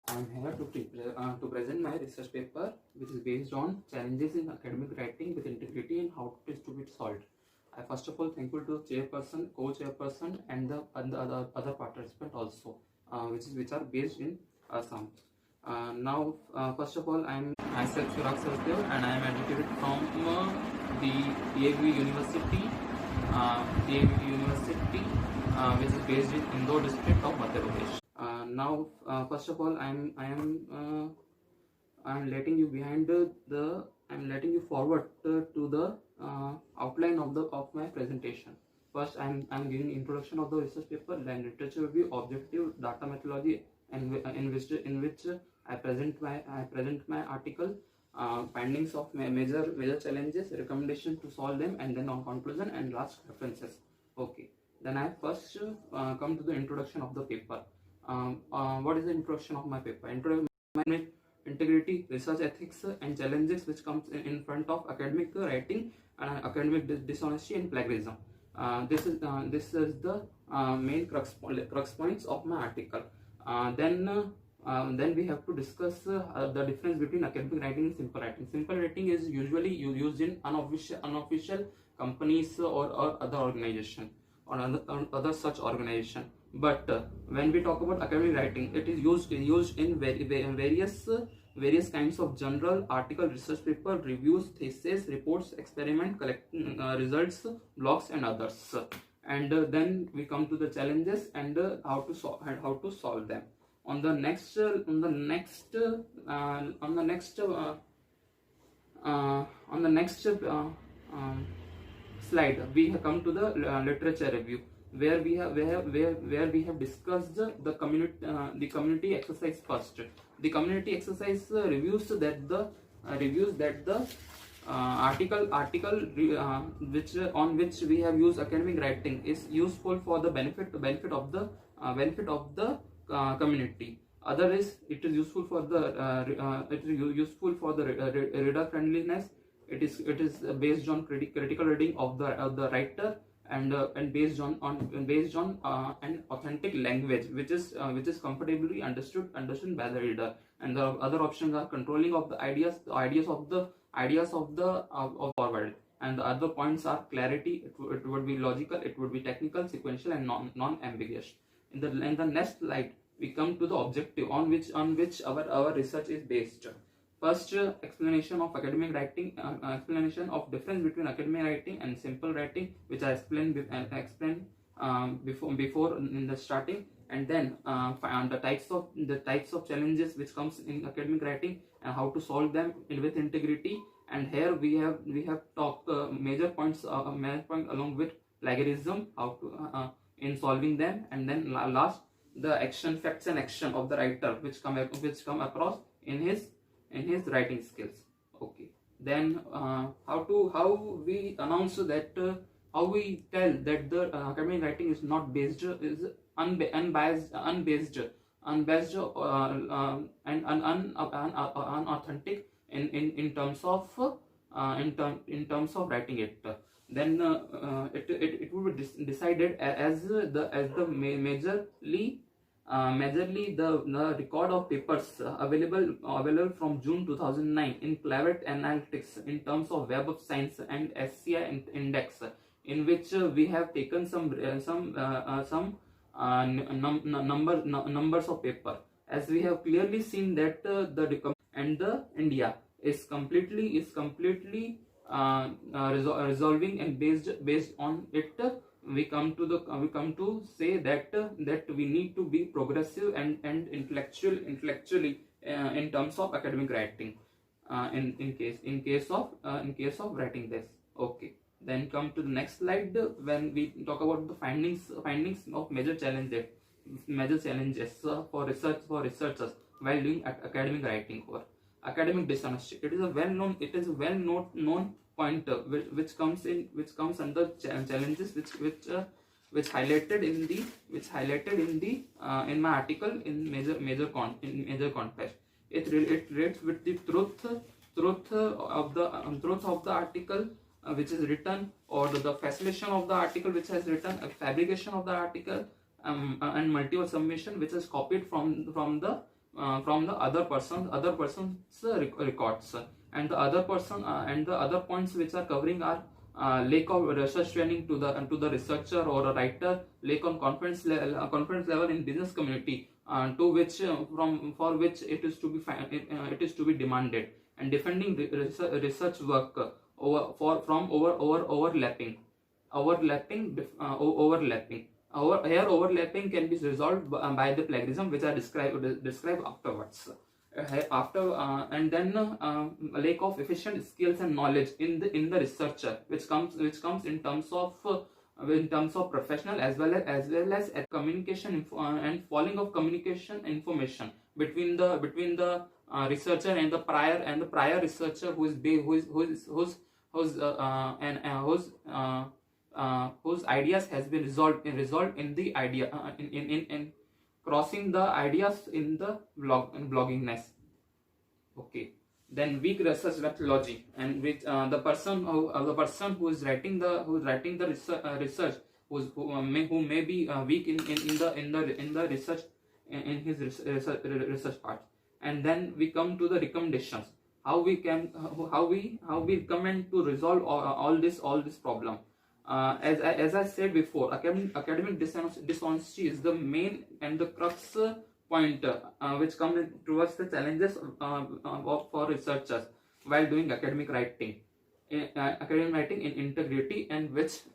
I am here to present my research paper, which is based on challenges in academic writing with integrity and how it is to be solved. I first of all thankful to chairperson, co-chairperson, and the other participant also, which are based in Assam. First of all, I am myself Chirag Sachdev, and I am educated from the DAV University, which is based in Indore district of Madhya Pradesh. First of all, I'm letting you I'm letting you forward to the outline of my presentation. First, I'm giving introduction of the research paper, then literature review, objective, data methodology, and in which I present my article, findings of major challenges, recommendation to solve them, and then on conclusion and last references. Okay. Then I first come to the introduction of the paper. What is the introduction of my paper? Integrity, research ethics, and challenges which comes in front of academic writing, academic dishonesty and plagiarism. This is the main crux points of my article. Then we have to discuss the difference between academic writing and simple writing. Simple writing is usually used in unofficial companies or other organization or other such organization. But when we talk about academic writing, it is used in various kinds of journal, article, research paper, reviews, thesis, reports, experiment, collecting results, blogs, and others. And then we come to the challenges and how to solve them. On the next slide, we have come to the literature review, where we have discussed the community exercise first. The community exercise reviews that the article on which we have used academic writing is useful for the benefit of the community. Other is it is useful for the reader friendliness. It is based on critical reading of the writer, and based on an authentic language which is comfortably understood by the reader. And the other options are controlling of the ideas of the forward. And the other points are clarity. It would be logical, it would be technical, sequential, and non-ambiguous. In the next slide, we come to the objective on which our research is based. First, explanation of academic writing, explanation of difference between academic writing and simple writing, which I explained before in the starting, and then the types of challenges which comes in academic writing and how to solve them with integrity. And here we have talked major points along with plagiarism, how to in solving them, and then last the facts and action of the writer which come across in his writing skills. Okay. Then how we announce that how we tell that the academic writing is not based, is unbiased and unauthentic in terms of writing it. Then it will be decided as the majorly the record of papers available from June 2009 in Clavette Analytics in terms of Web of Science and SCI Index, in which we have taken some numbers of paper, as we have clearly seen that the India is completely resolving, and based on it we come to say that we need to be progressive and intellectually in terms of academic writing, in case of writing this. Okay. Then come to the next slide, when we talk about the findings of major challenges for researchers while doing academic writing. Or academic dishonesty, it is a well known point which comes under challenges which highlighted in my article in major context. It relates with the truth of the article which is written, or the facilitation of the article which has written, fabrication of the article, and multiple submission which is copied from the from the other person's records, and the other points which are covering are lack of research training to the researcher or a writer, lack on confidence level in business community, to which for which it is to be demanded, and defending research work overlapping. Overlapping can be resolved by the plagiarism, which I describe afterwards. And then lack of efficient skills and knowledge in the researcher, which comes in terms of professional as well as communication and falling of communication information between the researcher and the prior researcher whose ideas has been resolved in the idea in crossing the ideas in the bloggingness. Okay. Then weak research methodology, and which the person who is writing the research who may be weak in the research in his research part. And then we come to the recommendations, how we recommend to resolve all this problem. As I said before, academic dishonesty is the main and the crux point which comes towards the challenges for researchers while doing academic writing in integrity and with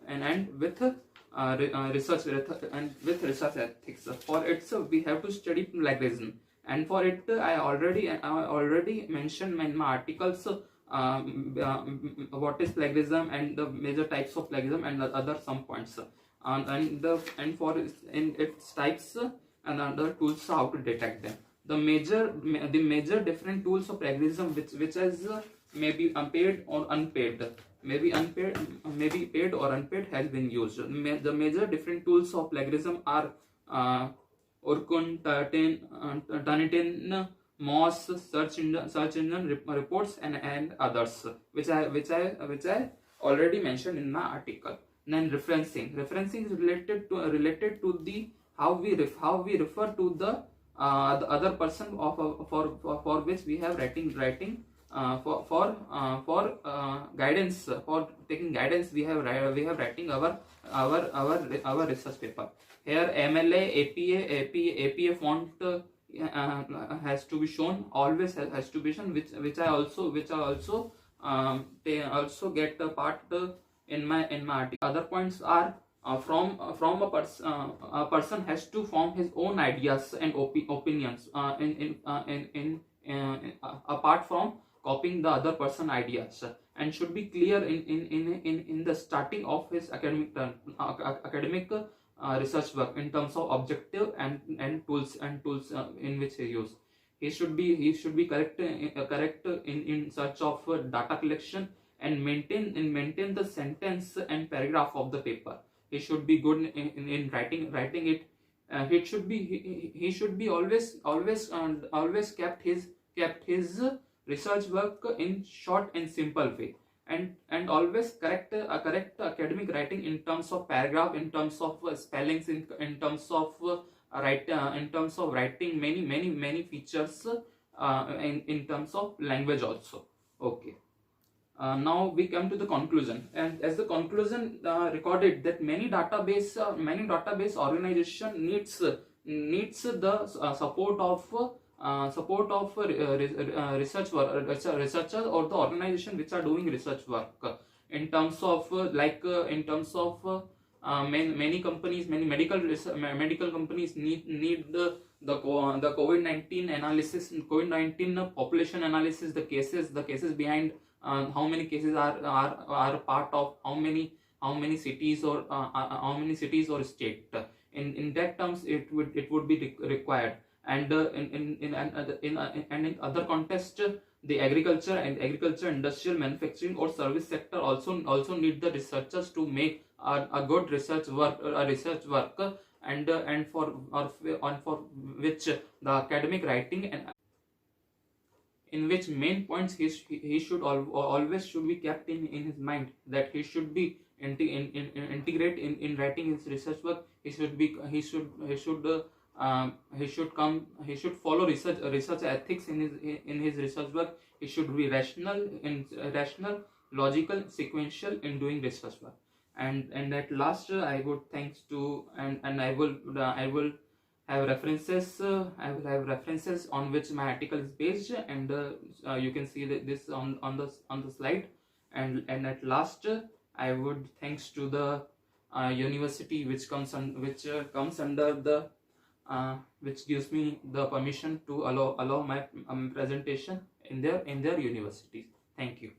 research ethics. For it, we have to study plagiarism, and for it I already mentioned in my articles what is plagiarism and the major types of plagiarism and other some points, and for its types and other tools how to detect them. The major different tools of plagiarism which is maybe paid or unpaid, maybe paid or unpaid, has been used. The major different tools of plagiarism are Orkun, Turnitin, Moss, search engine reports, and others, which I already mentioned in my article. Then referencing is related to the how we refer to the other person for which we have writing for guidance, for taking guidance. We have writing our research paper. Here MLA, APA font has to be shown, always has to be shown, which I also get a part in my article. Other points are from a person has to form his own ideas and opinions apart from copying the other person ideas, and should be clear in the starting of his academic research work in terms of objective and tools in which he use. He should be correct in search of data collection and maintain the sentence and paragraph of the paper. He should be good in writing it. He should be always kept his research work in short and simple way, and always correct academic writing in terms of paragraph, in terms of spellings, in terms of writing many features in terms of language also. Okay. Now we come to the conclusion, and as the conclusion recorded that many database organization needs the support of researchers or the organization which are doing research work in terms of many companies, many medical companies need the COVID-19 analysis, COVID-19 population analysis, the cases behind. How many cases are part of how many cities or state. In that terms, it would be required, and in other context, the agriculture industrial manufacturing or service sector also need the researchers to make a good research work and for which the academic writing and in which main points he should always be kept in his mind, that he should be integrate in writing his research work. He should he should follow research ethics in his research work. He should be rational, logical, sequential in doing research work. And at last, I would thanks to and I will have references. I will have references on which my article is based, and you can see this on the slide. And at last, I would thanks to the university which comes under the which gives me the permission to allow my presentation in their universities. Thank you.